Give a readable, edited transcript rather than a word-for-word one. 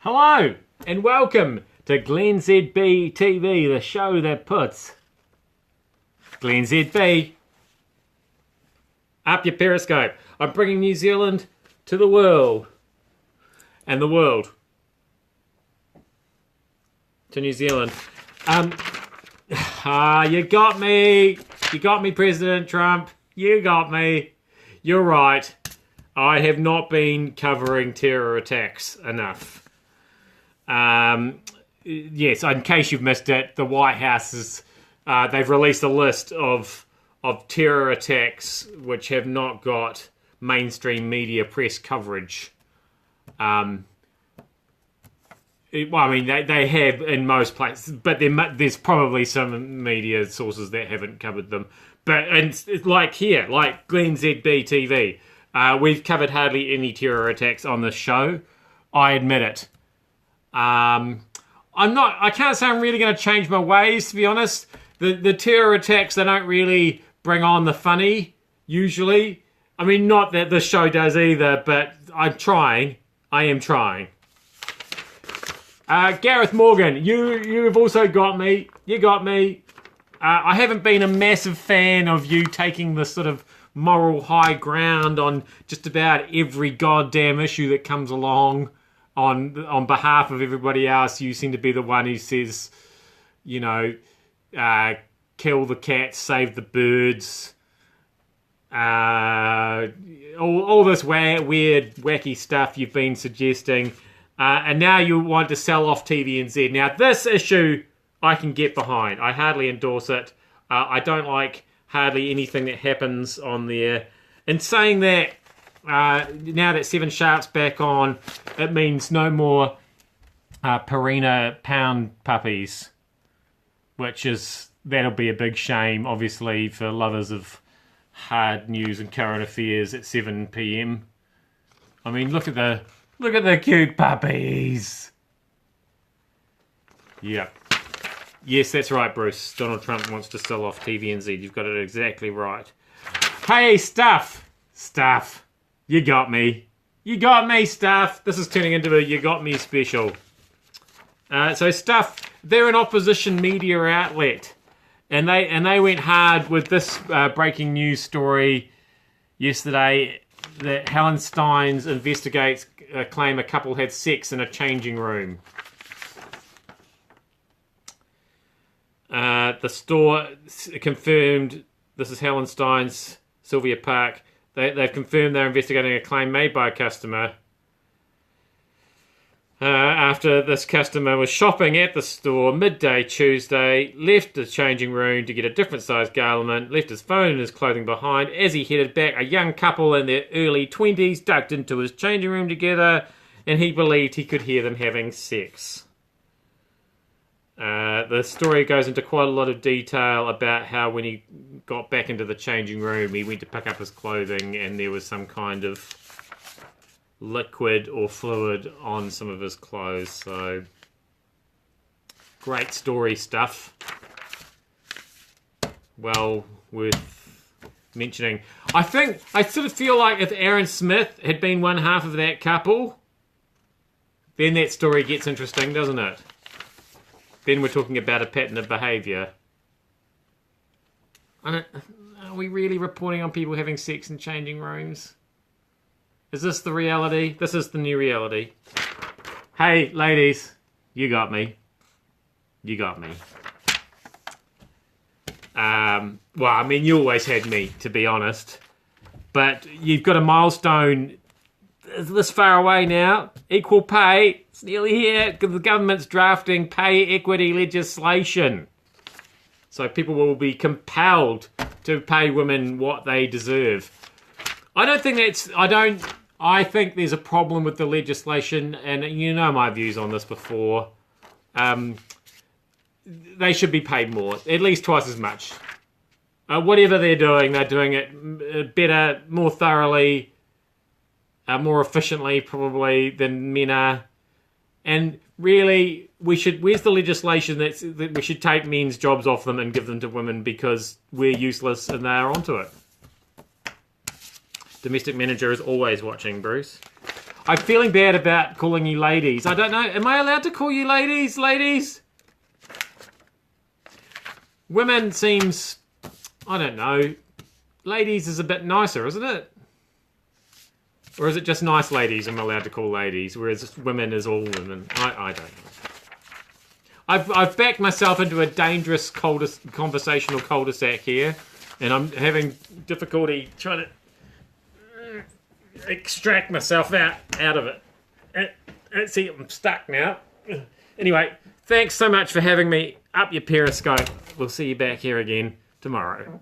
Hello and welcome to glennzb TV, the show that puts glennzb up your Periscope. I'm bringing New Zealand to the world and the world to New Zealand. You got me. You got me, President Trump. You got me. You're right. I have not been covering terror attacks enough. Yes, in case you've missed it, the White House is they've released a list of terror attacks which have not got mainstream media press coverage. They have in most places, but there's probably some media sources that haven't covered them. But it's like here, like glennzb TV, we've covered hardly any terror attacks on this show. I admit it. I can't say I'm really going to change my ways, to be honest. The terror attacks, they don't really bring on the funny, usually. I mean, not that this show does either, but I'm trying. I am trying. Gareth Morgan, you've also got me. You got me. I haven't been a massive fan of you taking the sort of moral high ground on just about every goddamn issue that comes along. On behalf of everybody else, you seem to be the one who says, you know, kill the cats, save the birds, all this weird, wacky stuff you've been suggesting, and now you want to sell off TVNZ. Now, this issue I can get behind. I hardly endorse it. I don't like hardly anything that happens on there. In saying that, now that Seven Sharp's back on, it means no more Purina pound puppies, that'll be a big shame, obviously, for lovers of hard news and current affairs at 7 p.m. I mean, look at the cute puppies. Yeah. Yes, that's right, Bruce. Donald Trump wants to sell off TVNZ. You've got it exactly right. Hey, Stuff. You got me. You got me, Stuff. This is turning into a You Got Me special. So Stuff, they're an opposition media outlet. And they went hard with this breaking news story yesterday that Helen Steins investigates claim a couple had sex in a changing room. The store confirmed, this is Helen Steins, Sylvia Park, they've confirmed they're investigating a claim made by a customer after this customer was shopping at the store midday Tuesday, left the changing room to get a different size garment, left his phone and his clothing behind. As he headed back, a young couple in their early 20s ducked into his changing room together, and he believed he could hear them having sex. The story goes into quite a lot of detail about how when he got back into the changing room, he went to pick up his clothing and there was some kind of liquid or fluid on some of his clothes. So, great story, Stuff. Well worth mentioning. I sort of feel like if Aaron Smith had been one half of that couple, then that story gets interesting, doesn't it? Then we're talking about a pattern of behaviour. Are we really reporting on people having sex in changing rooms? Is this the reality? This is the new reality. Hey, ladies, you got me. You got me. Well, I mean, you always had me, to be honest. But you've got a milestone this far away now. Equal pay. It's nearly here. The government's drafting pay equity legislation. So people will be compelled to pay women what they deserve. I think there's a problem with the legislation, and you know my views on this before. They should be paid more, at least twice as much. Whatever they're doing it better, more thoroughly, more efficiently probably than men are. And really, where's the legislation that we should take men's jobs off them and give them to women because we're useless and they're onto it? Domestic Manager is always watching, Bruce. I'm feeling bad about calling you ladies. I don't know. Am I allowed to call you ladies? Ladies? Women seems... I don't know. Ladies is a bit nicer, isn't it? Or is it just nice ladies I'm allowed to call ladies, whereas women is all women? I don't know. I've backed myself into a dangerous conversational cul-de-sac here, and I'm having difficulty trying to extract myself out of it. See, I'm stuck now. Anyway, thanks so much for having me up your Periscope. We'll see you back here again tomorrow.